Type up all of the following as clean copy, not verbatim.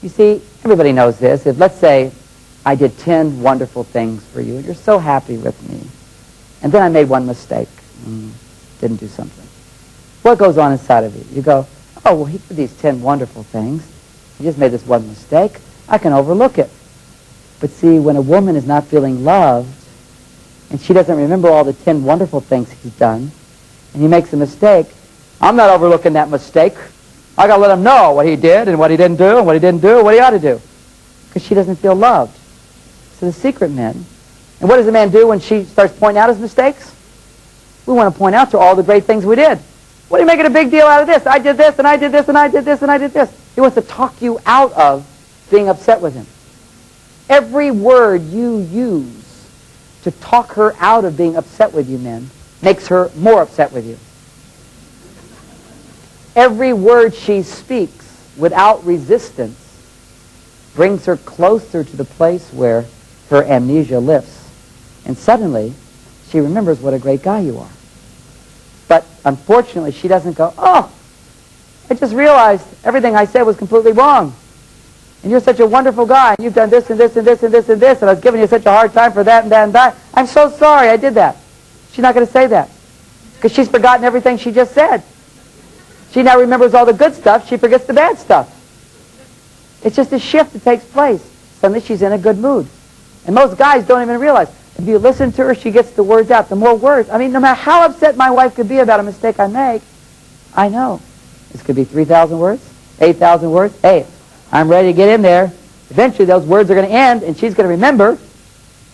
You see, everybody knows this. If, let's say, I did 10 wonderful things for you, and you're so happy with me, and then I made one mistake, didn't do something. What goes on inside of you? You go, oh, well, he did these 10 wonderful things. He just made this one mistake. I can overlook it. But see, when a woman is not feeling loved, and she doesn't remember all the 10 wonderful things he's done, and he makes a mistake, I'm not overlooking that mistake. I got to let him know what he did and what he didn't do and what he didn't do and what he ought to do. Because she doesn't feel loved. So the secret men. And what does a man do when she starts pointing out his mistakes? We want to point out to her all the great things we did. What are you making a big deal out of this? I did this, and I did this, and I did this, and I did this. He wants to talk you out of being upset with him. Every word you use to talk her out of being upset with you, men, makes her more upset with you. Every word she speaks without resistance brings her closer to the place where her amnesia lifts. And suddenly, she remembers what a great guy you are. But unfortunately, she doesn't go, oh, I just realized everything I said was completely wrong. And you're such a wonderful guy, and you've done this and this and this and this and this, and I was giving you such a hard time for that and that and that. I'm so sorry I did that. She's not going to say that. Because she's forgotten everything she just said. She now remembers all the good stuff. She forgets the bad stuff. It's just a shift that takes place. Suddenly she's in a good mood. And most guys don't even realize. If you listen to her, she gets the words out. The more words. I mean, no matter how upset my wife could be about a mistake I make, I know. This could be 3,000 words, 8,000 words. Hey, I'm ready to get in there. Eventually those words are going to end, and she's going to remember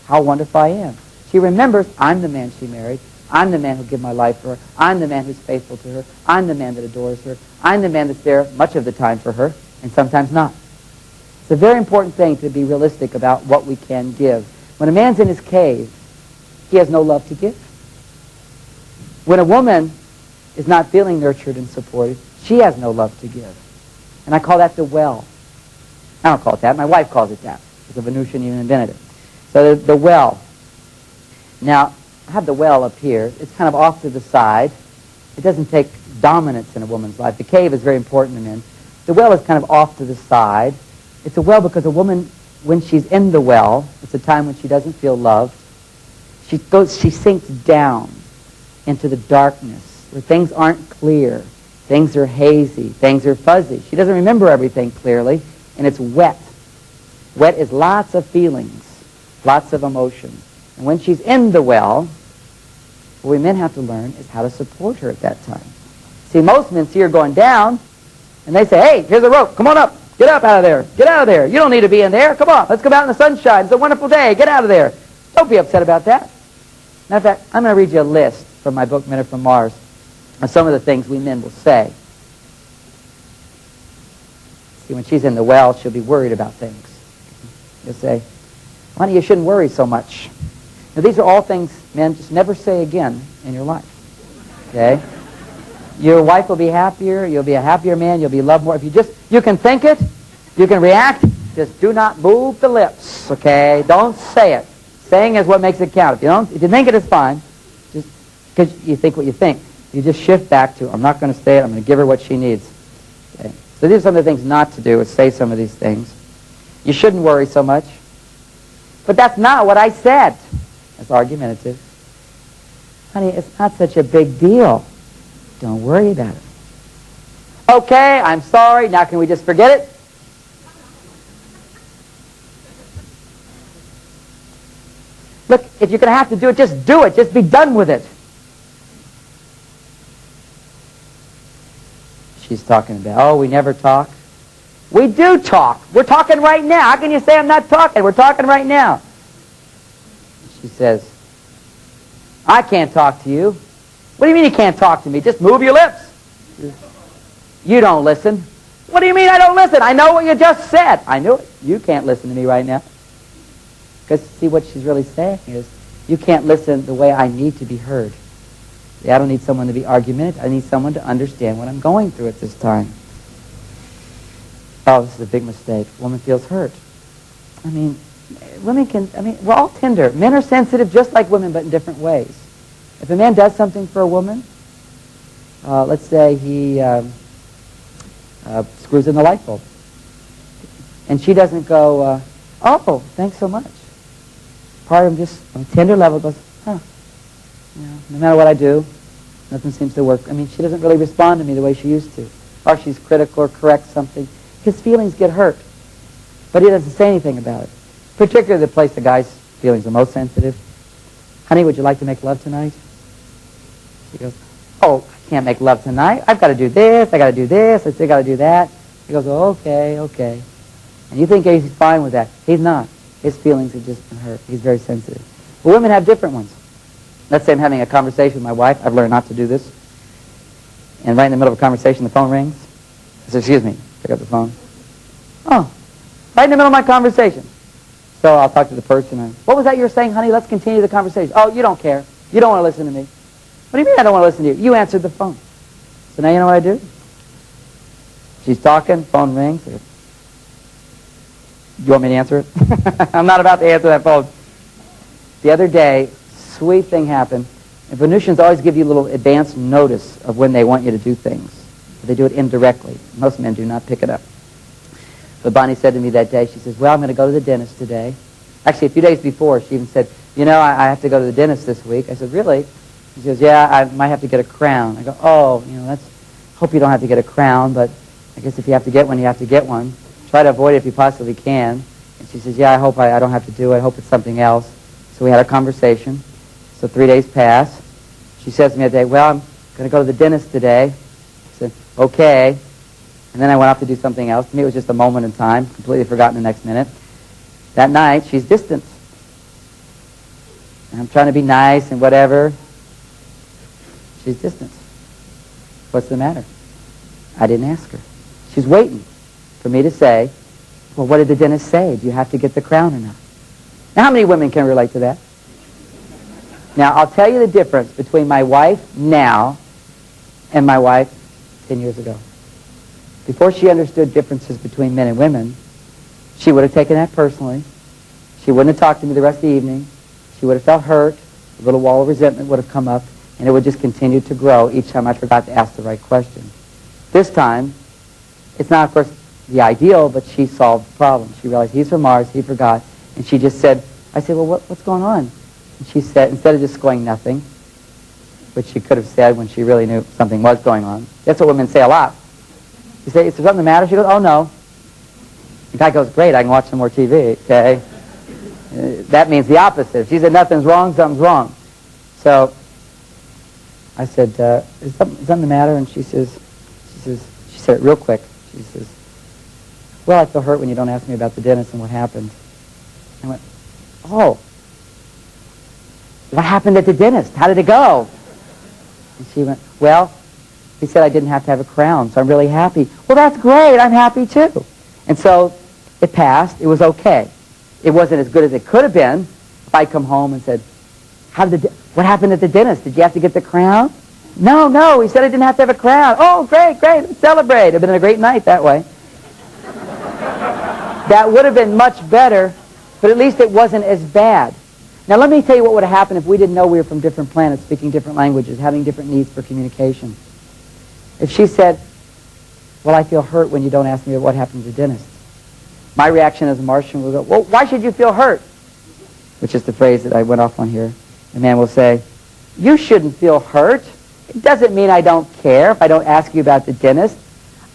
how wonderful I am. She remembers I'm the man she married. I'm the man who'll give my life for her. I'm the man who's faithful to her. I'm the man that adores her. I'm the man that's there much of the time for her, and sometimes not. It's a very important thing to be realistic about what we can give. When a man's in his cave, he has no love to give. When a woman is not feeling nurtured and supported, she has no love to give. And I call that the well. I don't call it that. My wife calls it that, because the Venusian even invented it. So the well. Now, I have the well up here. It's kind of off to the side. It doesn't take dominance in a woman's life. The cave is very important to men. The well is kind of off to the side. It's a well because a woman, when she's in the well, it's a time when she doesn't feel loved. She sinks down into the darkness where things aren't clear. Things are hazy. Things are fuzzy. She doesn't remember everything clearly, and it's wet. Wet is lots of feelings, lots of emotions. And when she's in the well, what we men have to learn is how to support her at that time. See, most men see her going down, and they say, hey, here's a rope. Come on up. Get up out of there. Get out of there. You don't need to be in there. Come on. Let's come out in the sunshine. It's a wonderful day. Get out of there. Don't be upset about that. Matter of fact, I'm going to read you a list from my book, Men Are From Mars, of some of the things we men will say. See, when she's in the well, she'll be worried about things. You'll say, honey, you shouldn't worry so much. Now, these are all things, men, just never say again in your life. Okay? Your wife will be happier. You'll be a happier man. You'll be loved more. If you can think it, you can react. Just do not move the lips. Okay? Don't say it. Saying is what makes it count. If you think it is fine, just because you think what you think, you just shift back to, I'm not going to say it. I'm going to give her what she needs. Okay? So these are some of the things not to do, is say some of these things. You shouldn't worry so much. But that's not what I said. That's argumentative. Honey, it's not such a big deal. Don't worry about it. Okay, I'm sorry. Now can we just forget it? Look, if you're going to have to do it, just do it. Just be done with it. She's talking about, oh, we never talk. We do talk. We're talking right now. How can you say I'm not talking? We're talking right now. She says, I can't talk to you. What do you mean you can't talk to me? Just move your lips. You don't listen. What do you mean I don't listen? I know what you just said. I knew it. You can't listen to me right now. Because see what she's really saying is, you can't listen the way I need to be heard. See, I don't need someone to be argumentative. I need someone to understand what I'm going through at this time. Oh, this is a big mistake. A woman feels hurt. I mean, we're all tender. Men are sensitive just like women, but in different ways. If a man does something for a woman, let's say he screws in the light bulb. And she doesn't go, oh, thanks so much. Part of him just, on a tender level, goes, huh. You know, no matter what I do, nothing seems to work. I mean, she doesn't really respond to me the way she used to. Or she's critical or corrects something. His feelings get hurt. But he doesn't say anything about it. Particularly the place the guy's feelings are most sensitive. Honey, would you like to make love tonight? She goes, oh, I can't make love tonight. I've got to do this, I got to do this, I still got to do that. He goes, oh, okay, okay. And you think he's fine with that. He's not. His feelings have just been hurt. He's very sensitive. But women have different ones. Let's say I'm having a conversation with my wife. I've learned not to do this. And right in the middle of a conversation, the phone rings. I say, excuse me, pick up the phone. Oh, right in the middle of my conversation. So I'll talk to the person. And, what was that you were saying, honey? Let's continue the conversation. Oh, you don't care. You don't want to listen to me. What do you mean I don't want to listen to you? You answered the phone. So now you know what I do? She's talking, phone rings. Do you want me to answer it? I'm not about to answer that phone. The other day, sweet thing happened. And Venusians always give you a little advance notice of when they want you to do things. They do it indirectly. Most men do not pick it up. But Bonnie said to me that day, she says, well, I'm going to go to the dentist today. Actually, a few days before, she even said, you know, I have to go to the dentist this week. I said, really? She says, yeah, I might have to get a crown. I go, oh, you know, hope you don't have to get a crown, but I guess if you have to get one, you have to get one. Try to avoid it if you possibly can. And she says, yeah, I hope I don't have to do it. I hope it's something else. So we had a conversation. So 3 days passed. She says to me that day, well, I'm going to go to the dentist today. I said, okay. And then I went off to do something else. To me, it was just a moment in time, completely forgotten the next minute. That night, she's distant. And I'm trying to be nice and whatever. She's distant. What's the matter? I didn't ask her. She's waiting for me to say, well, what did the dentist say? Do you have to get the crown or not? Now, how many women can relate to that? Now, I'll tell you the difference between my wife now and my wife 10 years ago. Before she understood differences between men and women, she would have taken that personally. She wouldn't have talked to me the rest of the evening. She would have felt hurt. A little wall of resentment would have come up, and it would just continue to grow each time I forgot to ask the right question. This time, it's not, of course, the ideal, but she solved the problem. She realized he's from Mars, he forgot, and she just said, I said, well, what's going on? And she said, instead of just going nothing, which she could have said when she really knew something was going on. That's what women say a lot. You say, is there something the matter? She goes, oh, no. The guy goes, great, I can watch some more TV, okay? That means the opposite. If she said nothing's wrong, something's wrong. So I said, is something the matter? And she said it real quick. She says, well, I feel hurt when you don't ask me about the dentist and what happened. I went, oh, what happened at the dentist? How did it go? And she went, well, he said I didn't have to have a crown, so I'm really happy. Well, that's great. I'm happy, too. And so it passed. It was okay. It wasn't as good as it could have been if I'd come home and said, what happened at the dentist? Did you have to get the crown? No, he said I didn't have to have a crown. Oh, great, let's celebrate. It would have been a great night that way. That would have been much better, but at least it wasn't as bad. Now, let me tell you what would have happened if we didn't know we were from different planets, speaking different languages, having different needs for communication. If she said, well, I feel hurt when you don't ask me what happened to the dentist. My reaction as a Martian would go, well, why should you feel hurt? Which is the phrase that I went off on here. The man will say, you shouldn't feel hurt. It doesn't mean I don't care if I don't ask you about the dentist.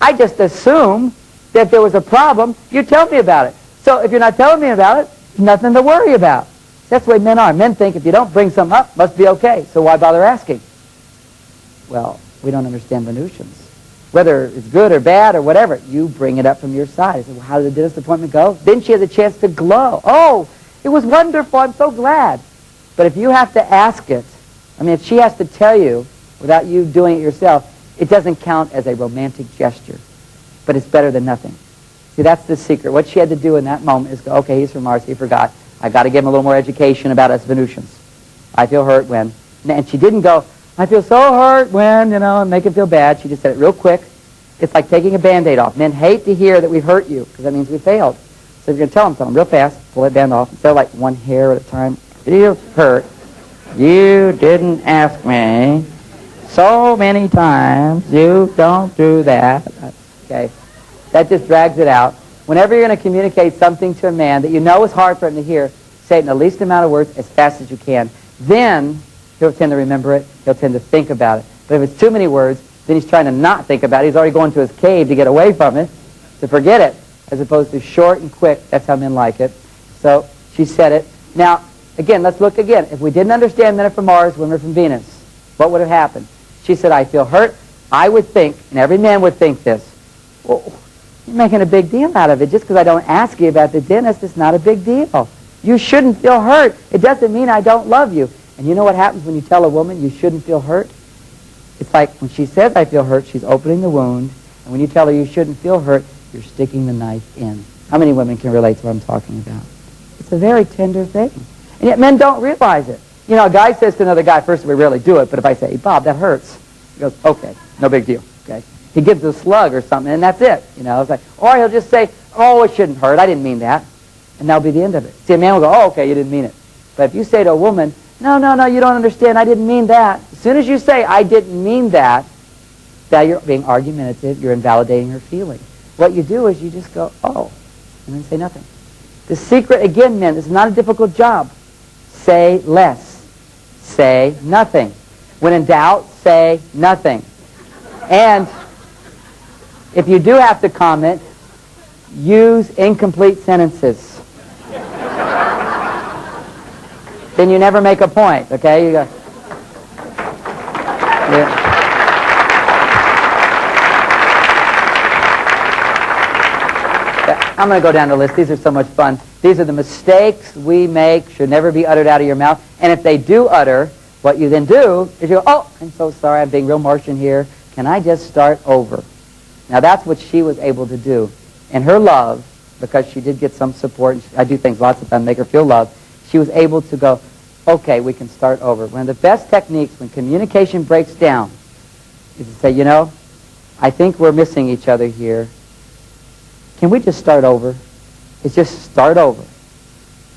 I just assume that if there was a problem, you'd tell me about it. So if you're not telling me about it, there's nothing to worry about. That's the way men are. Men think if you don't bring something up, must be okay. So why bother asking? Well, we don't understand Venusians. Whether it's good or bad or whatever, you bring it up from your side. I said, well, how did the dentist appointment go? Then she has a chance to glow. Oh, it was wonderful. I'm so glad. But if you have to ask it, I mean, if she has to tell you without you doing it yourself, it doesn't count as a romantic gesture. But it's better than nothing. See, that's the secret. What she had to do in that moment is go, okay, he's from Mars, he forgot. I've got to give him a little more education about us Venusians. I feel hurt when. And she didn't go, I feel so hurt when, and make him feel bad. She just said it real quick. It's like taking a Band-Aid off. Men hate to hear that we've hurt you, because that means we failed. So if you're going to tell them real fast, pull that band off, instead of like one hair at a time. Feel hurt. You didn't ask me so many times. You don't do that. Okay. That just drags it out. whenever you're going to communicate something to a man that you know is hard for him to hear, say it in the least amount of words as fast as you can. Then he'll tend to remember it. He'll tend to think about it. But if it's too many words, then he's trying to not think about it. He's already going to his cave to get away from it, to forget it, as opposed to short and quick. That's how men like it. So she said it. Now, again, let's look again. If we didn't understand men are from Mars, women are from Venus, what would have happened? She said, I feel hurt. I would think, and every man would think this, well, you're making a big deal out of it. Just because I don't ask you about the dentist, it's not a big deal. You shouldn't feel hurt. It doesn't mean I don't love you. And you know what happens when you tell a woman you shouldn't feel hurt? It's like when she says I feel hurt, she's opening the wound. And when you tell her you shouldn't feel hurt, you're sticking the knife in. How many women can relate to what I'm talking about? It's a very tender thing. And yet men don't realize it. You know, a guy says to another guy, first we rarely do it, but if I say, hey, Bob, that hurts. He goes, okay, no big deal. Okay. He gives a slug or something, and that's it. You know, it's like, or he'll just say, oh, it shouldn't hurt. I didn't mean that. And that'll be the end of it. See, a man will go, oh, okay, you didn't mean it. But if you say to a woman, no, you don't understand. I didn't mean that. As soon as you say, I didn't mean that, that you're being argumentative. You're invalidating her feeling. What you do is you just go, oh, and then say nothing. The secret, again, men, this is not a difficult job. Say less. Say nothing. When in doubt, say nothing. And if you do have to comment, use incomplete sentences. Then you never make a point, okay? You go, yeah. I'm going to go down the list. These are so much fun. These are the mistakes we make, should never be uttered out of your mouth. And if they do utter, what you then do is you go, oh, I'm so sorry, I'm being real Martian here. Can I just start over? Now that's what she was able to do. And her love, because she did get some support, and I do things lots of times, make her feel loved, she was able to go, okay, we can start over. One of the best techniques when communication breaks down is to say, you know, I think we're missing each other here. Can we just start over? It's just start over.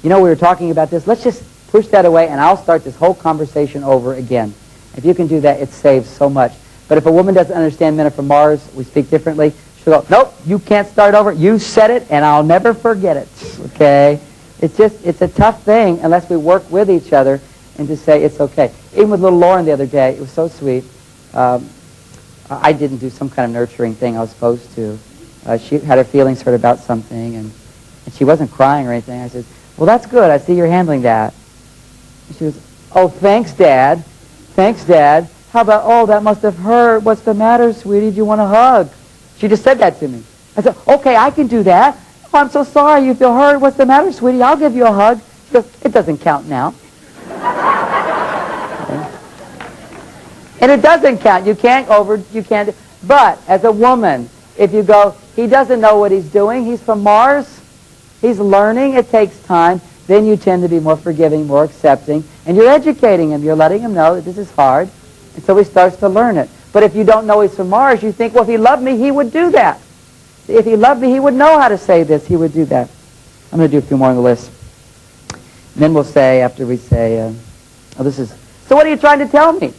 You know, we were talking about this. Let's just push that away, and I'll start this whole conversation over again. If you can do that, it saves so much. But if a woman doesn't understand men are from Mars, we speak differently, she'll go, nope, you can't start over. You said it, and I'll never forget it. Okay? It's a tough thing unless we work with each other and just say it's okay. Even with little Lauren the other day, it was so sweet. I didn't do some kind of nurturing thing I was supposed to. She had her feelings hurt about something, and she wasn't crying or anything. I said, well, that's good. I see you're handling that. And she was, oh, thanks, Dad. Thanks, Dad. How about, oh, that must have hurt. What's the matter, sweetie? Do you want a hug? She just said that to me. I said, okay, I can do that. Oh, I'm so sorry you feel hurt. What's the matter, sweetie? I'll give you a hug. She goes, it doesn't count now. Okay. And it doesn't count. You can't. But as a woman, if you go, he doesn't know what he's doing. He's from Mars. He's learning. It takes time. Then you tend to be more forgiving, more accepting. And you're educating him. You're letting him know that this is hard. And so he starts to learn it. But if you don't know he's from Mars, you think, well, if he loved me, he would do that. If he loved me, he would know how to say this. He would do that. I'm going to do a few more on the list. And then we'll say, after we say, oh, this is, so what are you trying to tell me?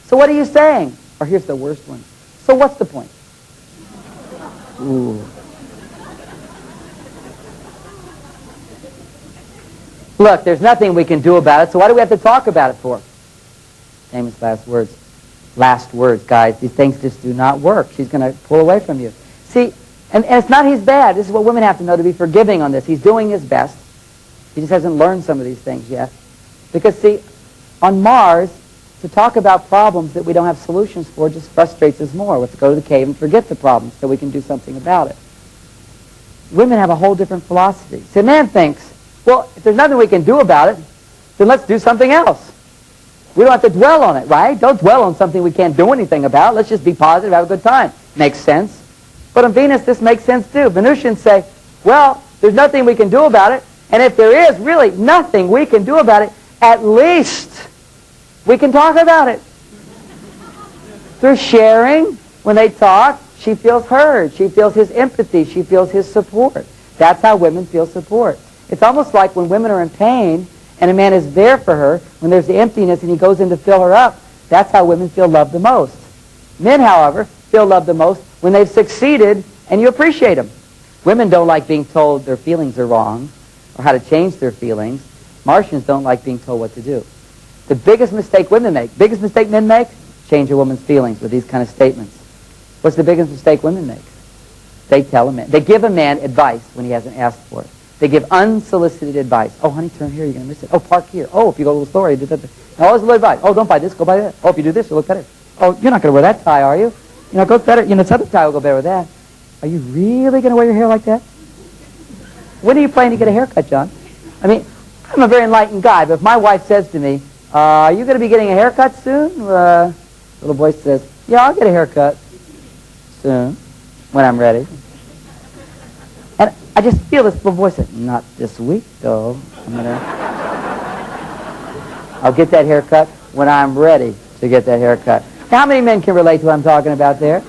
So what are you saying? Or here's the worst one. So what's the point? Ooh. Look, there's nothing we can do about it, so why do we have to talk about it for? Famous last words. Last words, guys. These things just do not work. She's going to pull away from you. See, and it's not he's bad. This is what women have to know to be forgiving on this. He's doing his best. He just hasn't learned some of these things yet. Because, see, on Mars, to talk about problems that we don't have solutions for just frustrates us more. Let's go to the cave and forget the problem so we can do something about it. Women have a whole different philosophy. See, a man thinks, well, if there's nothing we can do about it, then let's do something else. We don't have to dwell on it, right? Don't dwell on something we can't do anything about. Let's just be positive, have a good time. Makes sense. But on Venus, this makes sense too. Venusians say, well, there's nothing we can do about it. And if there is really nothing we can do about it, at least we can talk about it. Through sharing, when they talk, she feels heard. She feels his empathy. She feels his support. That's how women feel support. It's almost like when women are in pain and a man is there for her, when there's the emptiness and he goes in to fill her up, that's how women feel loved the most. Men, however, feel loved the most when they've succeeded and you appreciate them. Women don't like being told their feelings are wrong or how to change their feelings. Martians don't like being told what to do. The biggest mistake women make, biggest mistake men make, change a woman's feelings with these kind of statements. What's the biggest mistake women make? They tell a man, they give a man advice when he hasn't asked for it. They give unsolicited advice. Oh, honey, turn here, you're going to miss it. Oh, park here. Oh, if you go a little slower, you do that. Now, always a little advice. Oh, don't buy this, go buy that. Oh, if you do this, it'll look better. Oh, you're not going to wear that tie, are you? You know, it goes better. You know, this other tie will go better with that. Are you really going to wear your hair like that? When are you planning to get a haircut, John? I mean, I'm a very enlightened guy, but if my wife says to me, are you going to be getting a haircut soon? Little boy says, yeah, I'll get a haircut soon, when I'm ready. And I just feel this little voice say, not this week, though. I'll get that haircut when I'm ready to get that haircut. Now, how many men can relate to what I'm talking about there?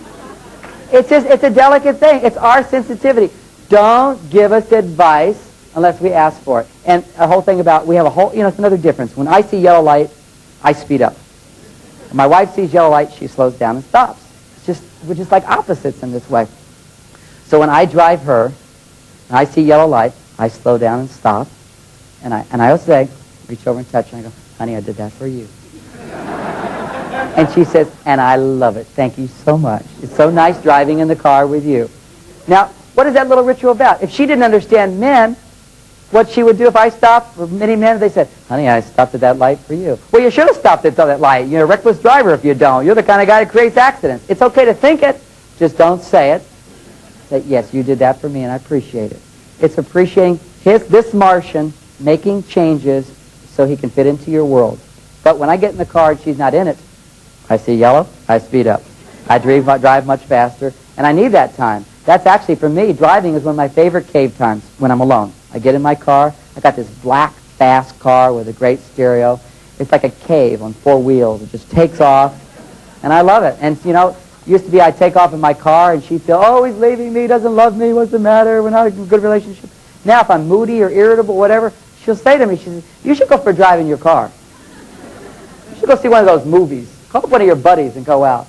It's a delicate thing. It's our sensitivity. Don't give us advice unless we ask for it. And a whole thing about, we have a whole, you know, it's another difference. When I see yellow light, I speed up. When my wife sees yellow light, she slows down and stops. We're just like opposites in this way. So when I drive her, and I see yellow light, I slow down and stop. And I'll say, reach over and touch her, and I go, honey, I did that for you. And she says, and I love it. Thank you so much. It's so nice driving in the car with you. Now, what is that little ritual about? If she didn't understand men, what she would do if I stopped, for many men, they said, honey, I stopped at that light for you. Well, you should have stopped at that light. You're a reckless driver if you don't. You're the kind of guy that creates accidents. It's okay to think it. Just don't say it. Say, yes, you did that for me, and I appreciate it. It's appreciating this Martian making changes so he can fit into your world. But when I get in the car and she's not in it, I see yellow, I speed up. I drive much faster, and I need that time. That's actually, for me, driving is one of my favorite cave times when I'm alone. I get in my car. I got this black, fast car with a great stereo. It's like a cave on 4 wheels. It just takes off, and I love it. And, you know, used to be I'd take off in my car, and she'd feel, oh, he's leaving me, doesn't love me, what's the matter, we're not in a good relationship. Now, if I'm moody or irritable, whatever, she'll say to me, she says, you should go for a drive in your car. You should go see one of those movies. Call up one of your buddies and go out.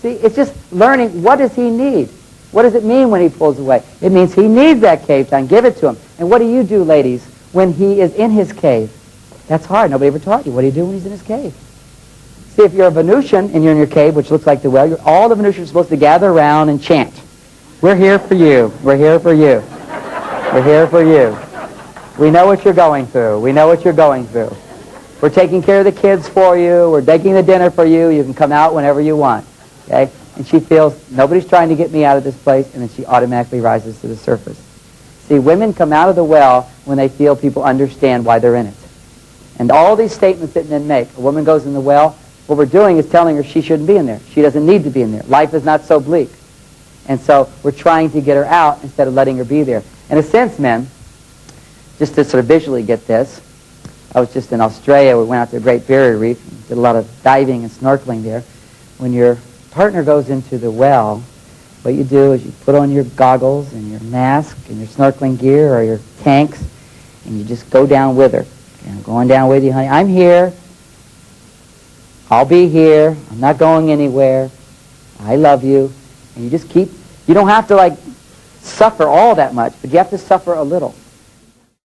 See, it's just learning, what does he need? What does it mean when he pulls away? It means he needs that cave time. Give it to him. And what do you do, ladies, when he is in his cave? That's hard. Nobody ever taught you. What do you do when he's in his cave? See, if you're a Venusian and you're in your cave, which looks like the well, all the Venusians are supposed to gather around and chant. We're here for you. We're here for you. We're here for you. We know what you're going through. We know what you're going through. We're taking care of the kids for you. We're baking the dinner for you. You can come out whenever you want. Okay? And she feels, nobody's trying to get me out of this place, and then she automatically rises to the surface. See, women come out of the well when they feel people understand why they're in it. And all these statements that men make, a woman goes in the well, what we're doing is telling her she shouldn't be in there. She doesn't need to be in there. Life is not so bleak. And so we're trying to get her out instead of letting her be there. In a sense, men, just to sort of visually get this, I was just in Australia. We went out to the Great Barrier Reef and did a lot of diving and snorkeling there. When your partner goes into the well, what you do is you put on your goggles and your mask and your snorkeling gear or your tanks, and you just go down with her. Okay, I'm going down with you, honey. I'm here. I'll be here. I'm not going anywhere. I love you. And you just keep, you don't have to like suffer all that much, but you have to suffer a little.